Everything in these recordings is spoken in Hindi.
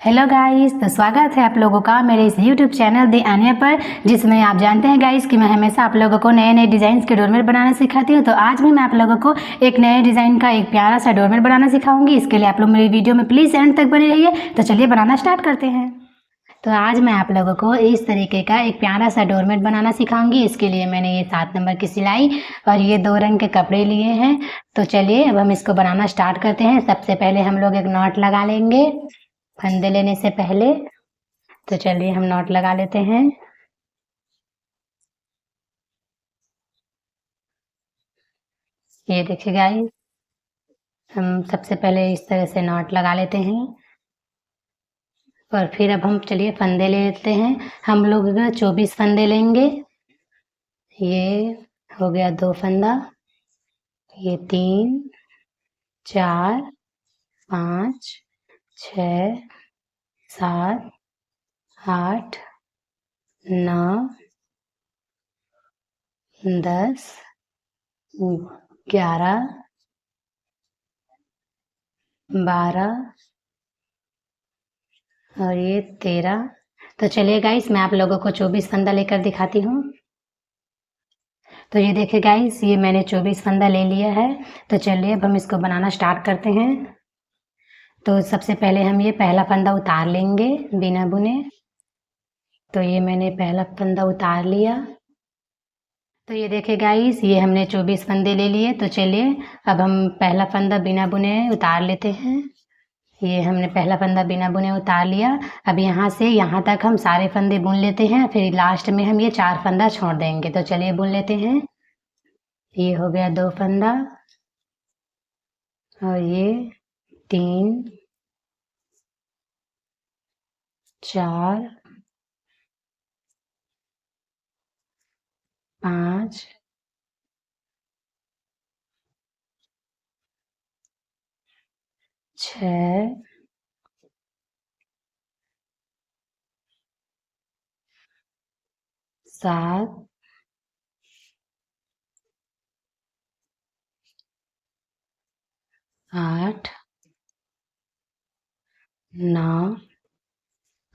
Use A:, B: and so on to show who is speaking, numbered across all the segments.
A: हेलो गाइस, तो स्वागत है आप लोगों का मेरे इस यूट्यूब चैनल दी आनिया पर, जिसमें आप जानते हैं गाइस कि मैं हमेशा आप लोगों को नए नए डिज़ाइन के डोरमेट बनाना सिखाती हूं। तो आज भी मैं आप लोगों को एक नए डिज़ाइन का एक प्यारा सा डोरमेट बनाना सिखाऊंगी। इसके लिए आप लोग मेरी वीडियो में प्लीज़ एंड तक बने रहिए। तो चलिए बनाना स्टार्ट करते हैं। तो आज मैं आप लोगों को इस तरीके का एक प्यारा सा डोरमेट बनाना सिखाऊंगी। इसके लिए मैंने ये 7 नंबर की सिलाई और ये 2 रंग के कपड़े लिए हैं। तो चलिए अब हम इसको बनाना स्टार्ट करते हैं। सबसे पहले हम लोग एक नॉट लगा लेंगे फंदे लेने से पहले। तो चलिए हम नॉट लगा लेते हैं। ये देखिए गाइस, हम सबसे पहले इस तरह से नॉट लगा लेते हैं और फिर अब हम चलिए फंदे ले लेते हैं। हम लोग 24 फंदे लेंगे। ये हो गया 2 फंदा, ये 3 4 5 6 7 8 9 10 11 12 और ये 13। तो चलिए गाइस, मैं आप लोगों को 24 फंदा लेकर दिखाती हूँ। तो ये देखिए गाइस, ये मैंने 24 फंदा ले लिया है। तो चलिए अब हम इसको बनाना स्टार्ट करते हैं। तो सबसे पहले हम ये पहला फंदा उतार लेंगे बिना बुने। तो ये मैंने पहला फंदा उतार लिया। तो ये देखिए गाइस, ये हमने 24 फंदे ले लिए। तो चलिए अब हम पहला फंदा बिना बुने उतार लेते हैं। ये हमने पहला फंदा बिना बुने उतार लिया। अब यहाँ से यहाँ तक हम सारे फंदे बुन लेते हैं, फिर लास्ट में हम ये 4 फंदा छोड़ देंगे। तो चलिए बुन लेते हैं। ये हो गया 2 फंदा और ये 3 4 5 6 7 8 9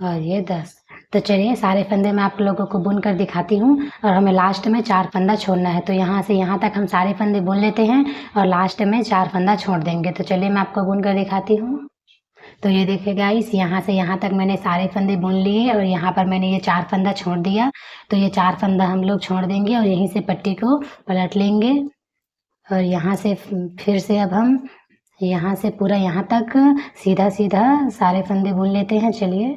A: और ये 10। तो चलिए सारे फंदे मैं आप लोगों को बुन कर दिखाती हूँ और हमें लास्ट में 4 फंदा छोड़ना है। तो यहाँ से यहाँ तक हम सारे फंदे बुन लेते हैं और लास्ट में 4 फंदा छोड़ देंगे। तो चलिए मैं आपको बुन कर दिखाती हूँ। तो ये देखिए गाइस, यहाँ से यहाँ तक मैंने सारे फंदे बुन लिए और यहाँ पर मैंने ये 4 फंदा छोड़ दिया। तो ये 4 फंदा हम लोग छोड़ देंगे और यहीं से पट्टी को पलट लेंगे और यहाँ से फिर से अब हम यहाँ से पूरा यहाँ तक सीधा सीधा सारे फंदे बुन लेते हैं। चलिए,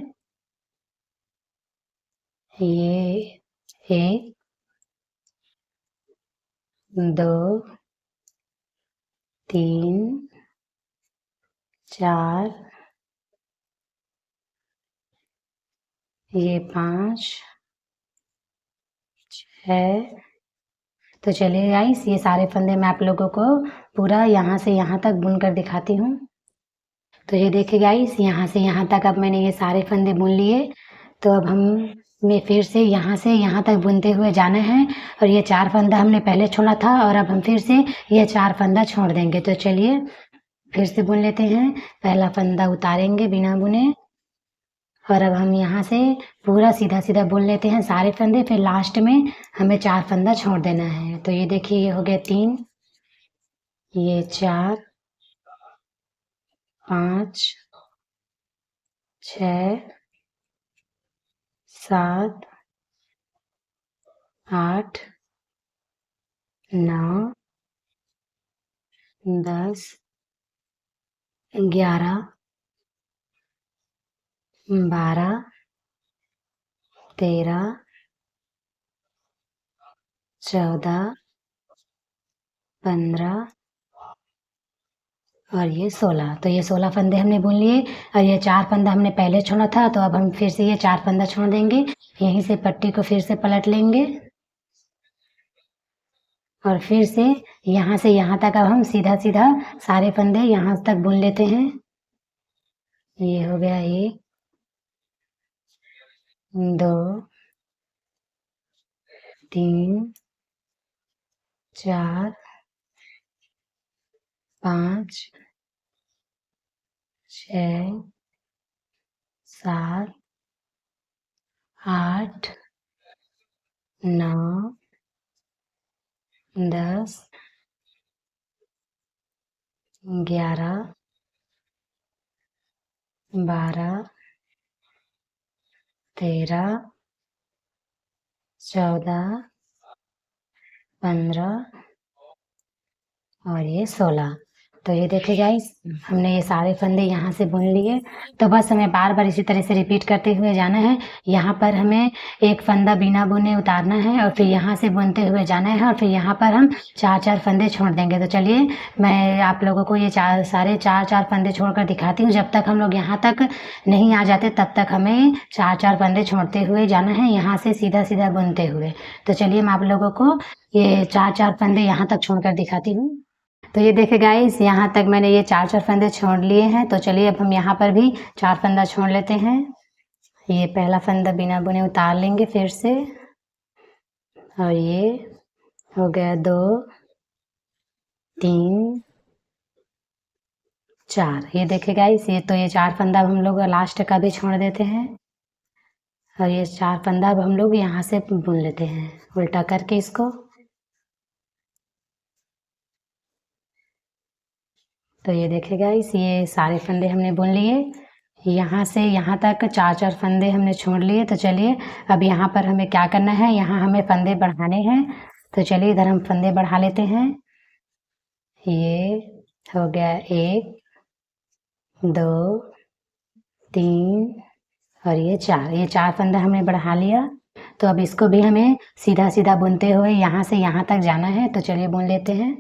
A: ये 1 2 3 4 ये 5 6। तो चलिए गाइस, ये सारे फंदे मैं आप लोगों को पूरा यहाँ से यहाँ तक बुन कर दिखाती हूँ। तो ये देखिए गाइस, यहाँ से यहाँ तक अब मैंने ये सारे फंदे बुन लिए। तो अब हमें फिर से यहाँ तक बुनते हुए जाना है और ये 4 फंदा हमने पहले छोड़ा था और अब हम फिर से ये 4 फंदा छोड़ देंगे। तो चलिए फिर से बुन लेते हैं। पहला फंदा उतारेंगे बिना बुने और अब हम यहाँ से पूरा सीधा सीधा बुन लेते हैं सारे फंदे, फिर लास्ट में हमें 4 फंदा छोड़ देना है। तो ये देखिए, ये हो गया 3, ये 4 5 6 7 8 9 10 11 12 13 14 15 और ये 16। तो ये 16 फंदे हमने बुन लिए और ये 4 फंदा हमने पहले छोड़ा था। तो अब हम फिर से ये 4 फंदा छोड़ देंगे, यहीं से पट्टी को फिर से पलट लेंगे और फिर से यहाँ तक अब हम सीधा सीधा सारे फंदे यहाँ तक बुन लेते हैं। ये हो गया 1 2 3 4 5 6 7, 8, 9, 10, 11, 12, 13, 14, 15 और ये 16। तो ये देखिए गाइस, हमने ये सारे फंदे यहाँ से बुन लिए। तो बस हमें बार बार इसी तरह से रिपीट करते हुए जाना है। यहाँ पर हमें एक फंदा बिना बुने उतारना है और फिर यहाँ से बुनते हुए जाना है और फिर यहाँ पर हम 4-4 फंदे छोड़ देंगे। तो चलिए मैं आप लोगों को ये सारे 4-4 फंदे छोड़कर दिखाती हूँ। जब तक हम लोग यहाँ तक नहीं आ जाते तब तक हमें 4-4 फंदे छोड़ते हुए जाना है, यहाँ से सीधा सीधा बुनते हुए। तो चलिए मैं आप लोगों को ये 4-4 फंदे यहाँ तक छोड़कर दिखाती हूँ। तो ये देखिए गाइस, यहाँ तक मैंने ये 4-4 फंदे छोड़ लिए हैं। तो चलिए अब हम यहाँ पर भी 4 फंदा छोड़ लेते हैं। ये पहला फंदा बिना बुने उतार लेंगे फिर से, और ये हो गया 2, 3, 4। ये देखिए गाइस, ये 4 फंदा अब हम लोग लास्ट का भी छोड़ देते हैं और ये 4 फंदा अब हम लोग यहाँ से बुन लेते हैं उल्टा करके इसको। तो ये देखिए गाइस, ये सारे फंदे हमने बुन लिए। यहाँ से यहाँ तक 4-4 फंदे हमने छोड़ लिए। तो चलिए अब यहाँ पर हमें क्या करना है, यहाँ हमें फंदे बढ़ाने हैं। तो चलिए इधर हम फंदे बढ़ा लेते हैं। ये हो गया 1, 2, 3 और ये 4। ये 4 फंदा हमने बढ़ा लिया। तो अब इसको भी हमें सीधा सीधा बुनते हुए यहाँ से यहाँ तक जाना है। तो चलिए बुन लेते हैं।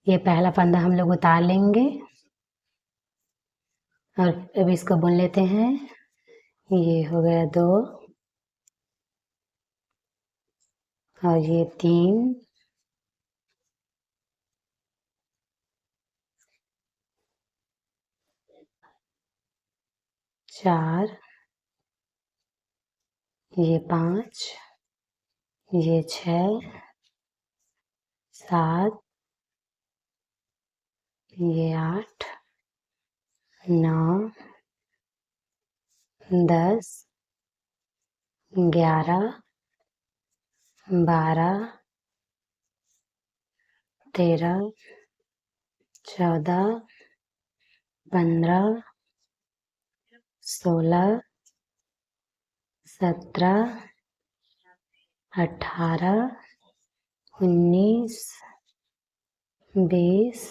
A: ये पहला फंदा हम लोग उतार लेंगे और अब इसको बुन लेते हैं। ये हो गया 2 और ये 3, 4, ये 5, ये 6, 7, ये 8, 9, 10, 11, 12, 13, 14, 15, 16, 17, 18, 19, 20,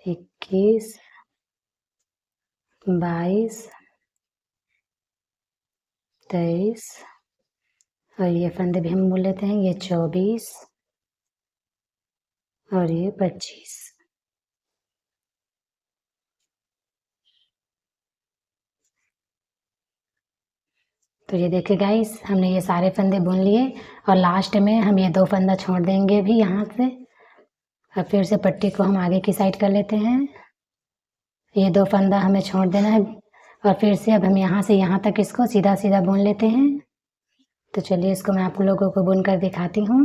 A: 21, 22, 23 और ये फंदे भी हम बोल लेते हैं। ये 24 और ये 25। तो ये देखिए गाइस, हमने ये सारे फंदे बुन लिए और लास्ट में हम ये 2 फंदा छोड़ देंगे भी यहाँ से। और फिर से पट्टी को हम आगे की साइड कर लेते हैं। ये 2 फंदा हमें छोड़ देना है और फिर से अब हम यहाँ से यहाँ तक इसको सीधा सीधा बुन लेते हैं। तो चलिए इसको मैं आप लोगों को बुन कर दिखाती हूँ।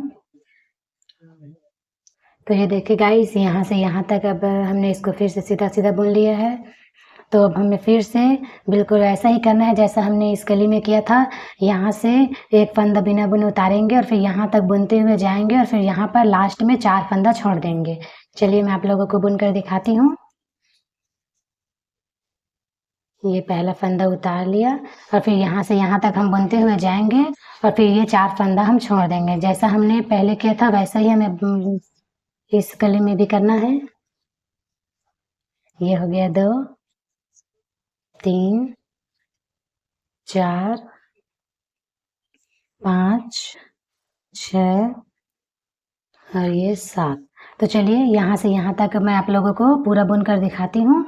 A: तो ये देखिए गाइस, यहाँ से यहाँ तक अब हमने इसको फिर से सीधा सीधा बुन लिया है। तो अब हमें फिर से बिल्कुल ऐसा ही करना है जैसा हमने इस कली में किया था। यहाँ से एक फंदा बिना बुने उतारेंगे और फिर यहाँ तक बुनते हुए जाएंगे और फिर यहाँ पर लास्ट में 4 फंदा छोड़ देंगे। चलिए मैं आप लोगों को बुन कर दिखाती हूँ। ये पहला फंदा उतार लिया और फिर यहाँ से यहाँ तक हम बुनते हुए जाएंगे और फिर ये 4 फंदा हम छोड़ देंगे। जैसा हमने पहले किया था वैसा ही हमें इस कली में भी करना है। ये हो गया 2, 3, 4, 5, 6 और ये 7। तो चलिए यहाँ से यहाँ तक मैं आप लोगों को पूरा बुन कर दिखाती हूँ।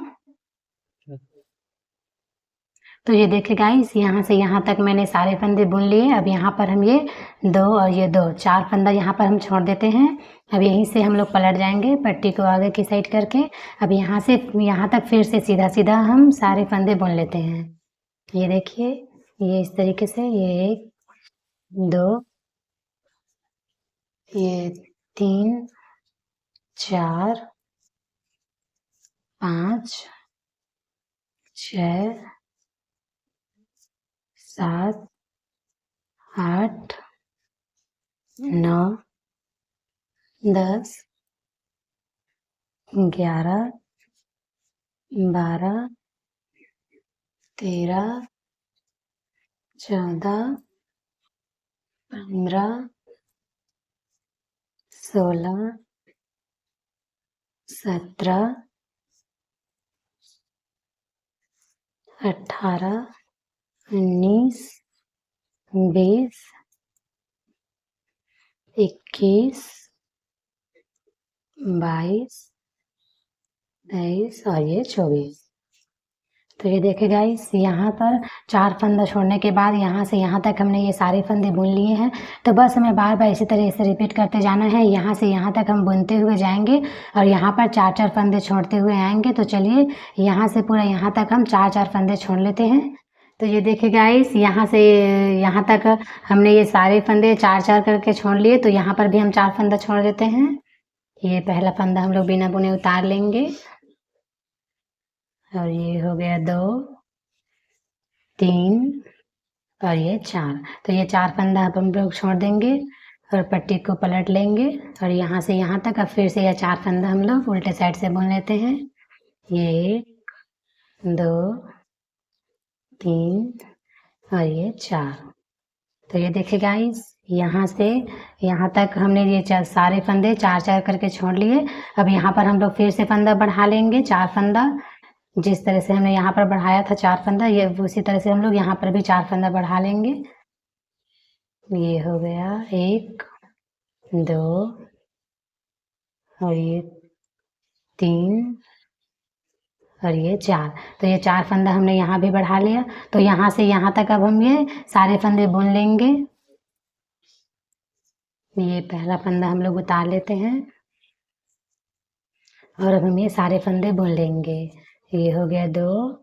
A: तो ये देखिए गाइस, यहाँ से यहाँ तक मैंने सारे फंदे बुन लिए। अब यहाँ पर हम ये 2 और ये 2, 4 फंदा यहाँ पर हम छोड़ देते हैं। अब यहीं से हम लोग पलट जाएंगे पट्टी को आगे की साइड करके। अब यहाँ से यहाँ तक फिर से सीधा सीधा हम सारे फंदे बुन लेते हैं। ये देखिए, ये इस तरीके से, ये 1, 2, ये 3, 4, 5, 6 7, 8, 9, 10, 11, 12, 13, 14, 15, 16, 17, 18, 19, 20, 21, 22, 23 और ये 24। तो ये देखिए गाइस, यहाँ पर 4 फंदा छोड़ने के बाद यहाँ से यहाँ तक हमने ये सारे फंदे बुन लिए हैं। तो बस हमें बार बार इसी तरह से रिपीट करते जाना है। यहाँ से यहाँ तक हम बुनते हुए जाएंगे और यहाँ पर 4-4 फंदे छोड़ते हुए आएंगे। तो चलिए यहाँ से पूरा यहाँ तक हम 4-4 फंदे छोड़ लेते हैं। तो ये देखिए गाइस, यहाँ से यहाँ तक हमने ये सारे फंदे 4-4 करके छोड़ लिए। तो यहाँ पर भी हम 4 फंदा छोड़ देते हैं। ये पहला फंदा हम लोग बिना बुने उतार लेंगे और ये हो गया 2, 3 और ये 4। तो ये 4 फंदा अब हम लोग छोड़ देंगे और पट्टी को पलट लेंगे और यहाँ से यहाँ तक अब फिर से ये 4 फंदा हम लोग उल्टे साइड से बुन लेते हैं। ये 1, 2, 3 और ये 4। तो ये देखिए गाइस, यहाँ से यहाँ तक हमने ये सारे फंदे 4-4 करके छोड़ लिए। अब यहाँ पर हम लोग फिर से फंदा बढ़ा लेंगे, 4 फंदा। जिस तरह से हमने यहाँ पर बढ़ाया था 4 फंदा, ये उसी तरह से हम लोग यहाँ पर भी 4 फंदा बढ़ा लेंगे। ये हो गया 1, 2 और ये 3 और ये 4। तो ये 4 फंदा हमने यहाँ भी बढ़ा लिया। तो यहाँ से यहाँ तक अब हम ये सारे फंदे बुन लेंगे। ये पहला फंदा हम लोग उतार लेते हैं और अब हम ये सारे फंदे बुन लेंगे। ये हो गया 2,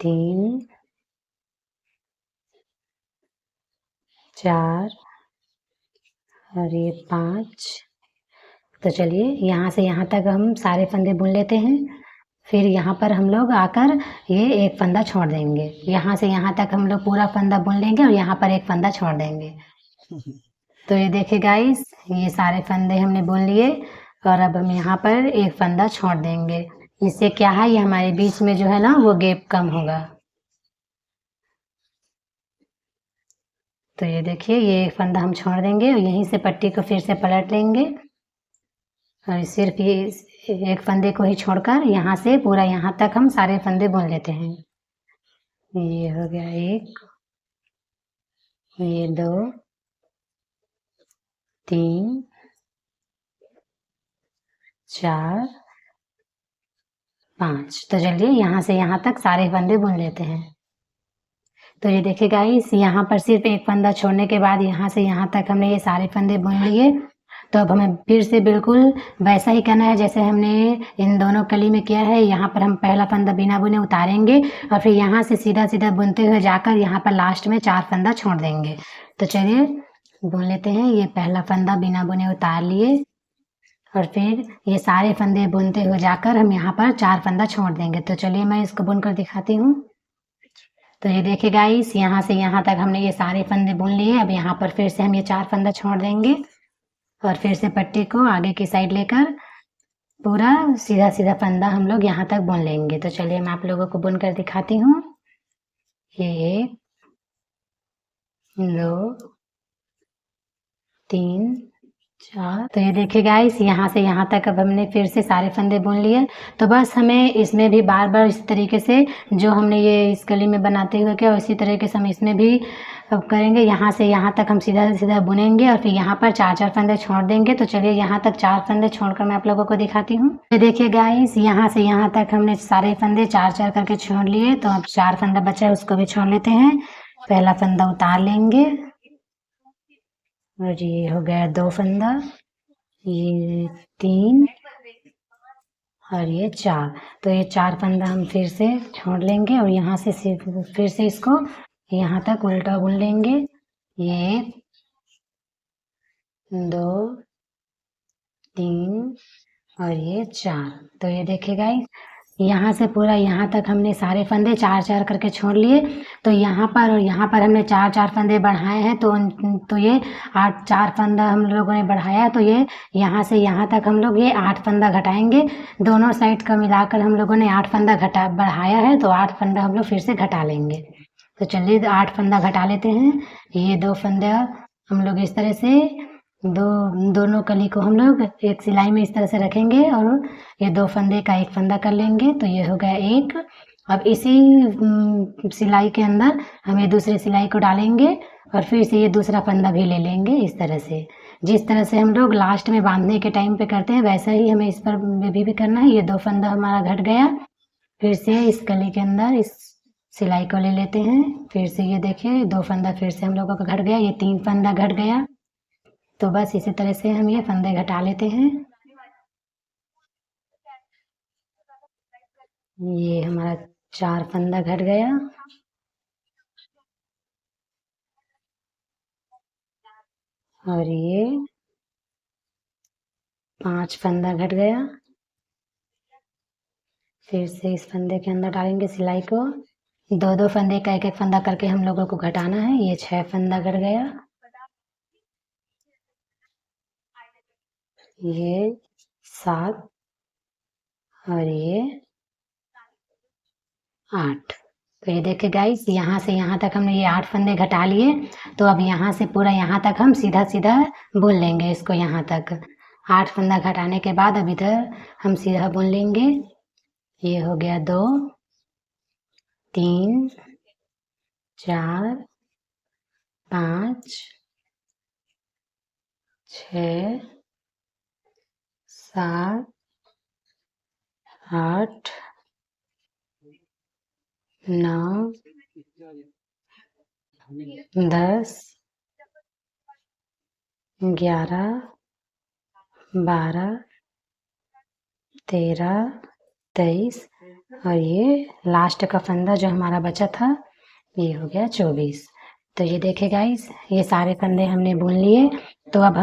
A: 3, 4 और ये 5। तो चलिए यहाँ से यहाँ तक हम सारे फंदे बुन लेते हैं। फिर यहाँ पर हम लोग आकर ये एक फंदा छोड़ देंगे। यहाँ से यहाँ तक हम लोग पूरा फंदा बुन लेंगे और यहाँ पर एक फंदा छोड़ देंगे। तो ये देखिए गाइस, ये सारे फंदे हमने बुन लिए और अब हम यहाँ पर एक फंदा छोड़ देंगे। इससे क्या है, ये हमारे बीच में जो है ना वो गैप कम होगा। तो ये देखिए, ये एक फंदा हम छोड़ देंगे और यहीं से पट्टी को फिर से पलट लेंगे और सिर्फ ये एक फंदे को ही छोड़कर यहाँ से पूरा यहाँ तक हम सारे फंदे बुन लेते हैं। ये हो गया 1, ये 2, 3, 4, 5। तो चलिए यहाँ से यहाँ तक सारे फंदे बुन लेते हैं। तो ये देखिए गाइस, यहाँ पर सिर्फ एक फंदा छोड़ने के बाद यहाँ से यहाँ तक हमने ये सारे फंदे बुन लिए। तो अब हमें फिर से बिल्कुल वैसा ही करना है जैसे हमने इन दोनों कली में किया है। यहाँ पर हम पहला फंदा बिना बुने उतारेंगे और फिर यहाँ से सीधा सीधा बुनते हुए जाकर यहाँ पर लास्ट में 4 फंदा छोड़ देंगे। तो चलिए बुन लेते हैं। ये पहला फंदा बिना बुने उतार लिए और फिर ये सारे फंदे बुनते हुए जाकर हम यहाँ पर 4 फंदा छोड़ देंगे। तो चलिए मैं इसको बुनकर दिखाती हूँ। तो ये देखिए गाइस, यहाँ से यहाँ तक हमने ये सारे फंदे बुन लिए। अब यहाँ पर फिर से हम ये 4 फंदा छोड़ देंगे और फिर से पट्टी को आगे की साइड लेकर पूरा सीधा सीधा फंदा हम लोग यहाँ तक बुन लेंगे। तो चलिए मैं आप लोगों को बुन कर दिखाती हूँ। ये 1, 2, 3, 4। तो ये देखिए गाइस, यहाँ से यहाँ तक अब हमने फिर से सारे फंदे बुन लिए। तो बस हमें इसमें भी बार बार इसी तरीके से जो हमने ये इस कली में बनाते हुए किया उसी तरीके से हम इसमें भी अब करेंगे। यहाँ से यहाँ तक हम सीधा सीधा बुनेंगे और फिर यहाँ पर 4-4 फंदे छोड़ देंगे। तो चलिए यहाँ तक 4 फंदे छोड़कर मैं आप लोगों को दिखाती हूँ। ये देखिए गाइस, यहाँ से यहाँ तक हमने सारे फंदे 4-4 करके छोड़ लिए। तो अब 4 फंदा बचा है, उसको भी छोड़ लेते हैं। पहला फंदा उतार लेंगे और ये हो गया 2 फंदा, ये 3 और ये 4। तो ये 4 फंदा हम फिर से छोड़ लेंगे और यहाँ से फिर से इसको यहाँ तक उल्टा बुन लेंगे। ये 1, 2, 3 और ये 4। तो ये देखिए गाइस, यहाँ से पूरा यहाँ तक हमने सारे फंदे 4-4 करके छोड़ लिए। तो यहाँ पर और यहाँ पर हमने 4-4 फंदे बढ़ाए हैं, तो ये 4 फंदा हम लोगों ने बढ़ाया, तो ये यहाँ से यहाँ तक हम लोग ये 8 फंदा घटाएंगे। दोनों साइड का मिलाकर हम लोगों ने 8 फंदा बढ़ाया है, तो 8 फंदा हम लोग फिर से घटा लेंगे। तो चलिए 8 फंदा घटा लेते हैं। ये 2 फंदा हम लोग इस तरह से दोनों कली को हम लोग एक सिलाई में इस तरह से रखेंगे और ये 2 फंदे का एक फंदा कर लेंगे, तो ये हो गया एक। अब इसी सिलाई के अंदर हम ये दूसरी सिलाई को डालेंगे और फिर से ये दूसरा फंदा भी ले लेंगे इस तरह से। जिस तरह से हम लोग लास्ट में बांधने के टाइम पे करते हैं, वैसा ही हमें इस पर भी करना है। ये 2 फंदा हमारा घट गया। फिर से इस कली के अंदर इस सिलाई को ले लेते हैं। फिर से ये देखिए 2 फंदा फिर से हम लोगों का घट गया, ये 3 फंदा घट गया। तो बस इसी तरह से हम ये फंदे घटा लेते हैं। ये हमारा 4 फंदा घट गया और ये 5 फंदा घट गया। फिर से इस फंदे के अंदर डालेंगे सिलाई को। 2-2 फंदे का एक-एक फंदा करके हम लोगों को घटाना है। ये 6 फंदा घट गया। ये 7 और ये 8। तो ये देखिए गाइस, यहाँ से यहाँ तक हमने ये 8 फंदे घटा लिए। तो अब यहाँ से पूरा यहाँ तक हम सीधा सीधा बुन लेंगे इसको। यहाँ तक 8 फंदा घटाने के बाद अब इधर हम सीधा बुन लेंगे। ये हो गया 2 3 4 5 6 7 8 9 10 11 12 13 23 और ये लास्ट का फंदा जो हमारा बचा था ये हो गया 24। तो ये देखिए गाइस, ये सारे फंदे हमने बुन लिए। तो अब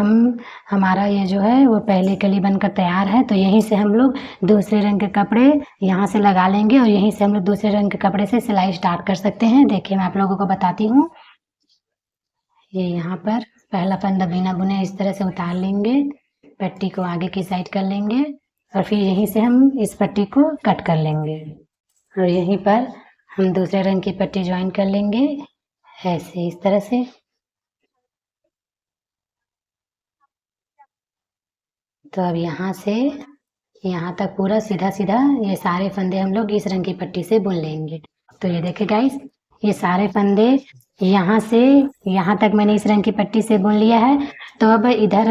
A: हमारा ये जो है वो पहली कली बनकर तैयार है। तो यहीं से हम लोग दूसरे रंग के कपड़े यहाँ से लगा लेंगे और यहीं से हम लोग दूसरे रंग के कपड़े से सिलाई स्टार्ट कर सकते हैं। देखिए मैं आप लोगों को बताती हूँ। ये यहाँ पर पहला फंदा बिना बुने इस तरह से उतार लेंगे, पट्टी को आगे की साइड कर लेंगे और फिर यहीं से हम इस पट्टी को कट कर लेंगे और यहीं पर हम दूसरे रंग की पट्टी ज्वाइन कर लेंगे ऐसे इस तरह से। तो अब यहाँ से यहाँ तक पूरा सीधा सीधा ये सारे फंदे हम लोग इस रंग की पट्टी से बुन लेंगे। तो ये देखिए गाइस, ये सारे फंदे यहाँ से यहाँ तक मैंने इस रंग की पट्टी से बुन लिया है। तो अब इधर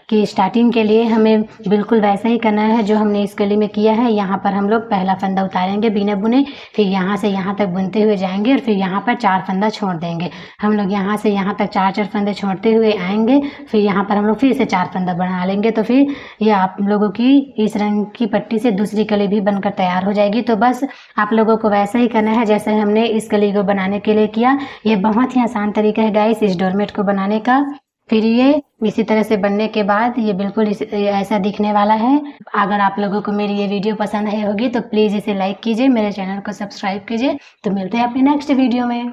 A: की स्टार्टिंग के लिए हमें बिल्कुल वैसा ही करना है जो हमने इस कली में किया है। यहाँ पर हम लोग पहला फंदा उतारेंगे बिना बुने, फिर यहाँ से यहाँ तक बुनते हुए जाएंगे और फिर यहाँ पर 4 फंदा छोड़ देंगे। हम लोग यहाँ से यहाँ तक 4-4 फंदे छोड़ते हुए आएंगे, फिर यहाँ पर हम लोग फिर से 4 फंदा बना लेंगे। तो फिर ये आप लोगों की इस रंग की पट्टी से दूसरी कली भी बनकर तैयार हो जाएगी। तो बस आप लोगों को वैसा ही करना है जैसे हमने इस कली को बनाने के लिए किया। ये बहुत ही आसान तरीका है गाइस इस डोरमेट को बनाने का। फिर ये इसी तरह से बनने के बाद ये बिल्कुल ऐसा दिखने वाला है। अगर आप लोगों को मेरी ये वीडियो पसंद आई होगी तो प्लीज़ इसे लाइक कीजिए, मेरे चैनल को सब्सक्राइब कीजिए। तो मिलते हैं अपने नेक्स्ट वीडियो में।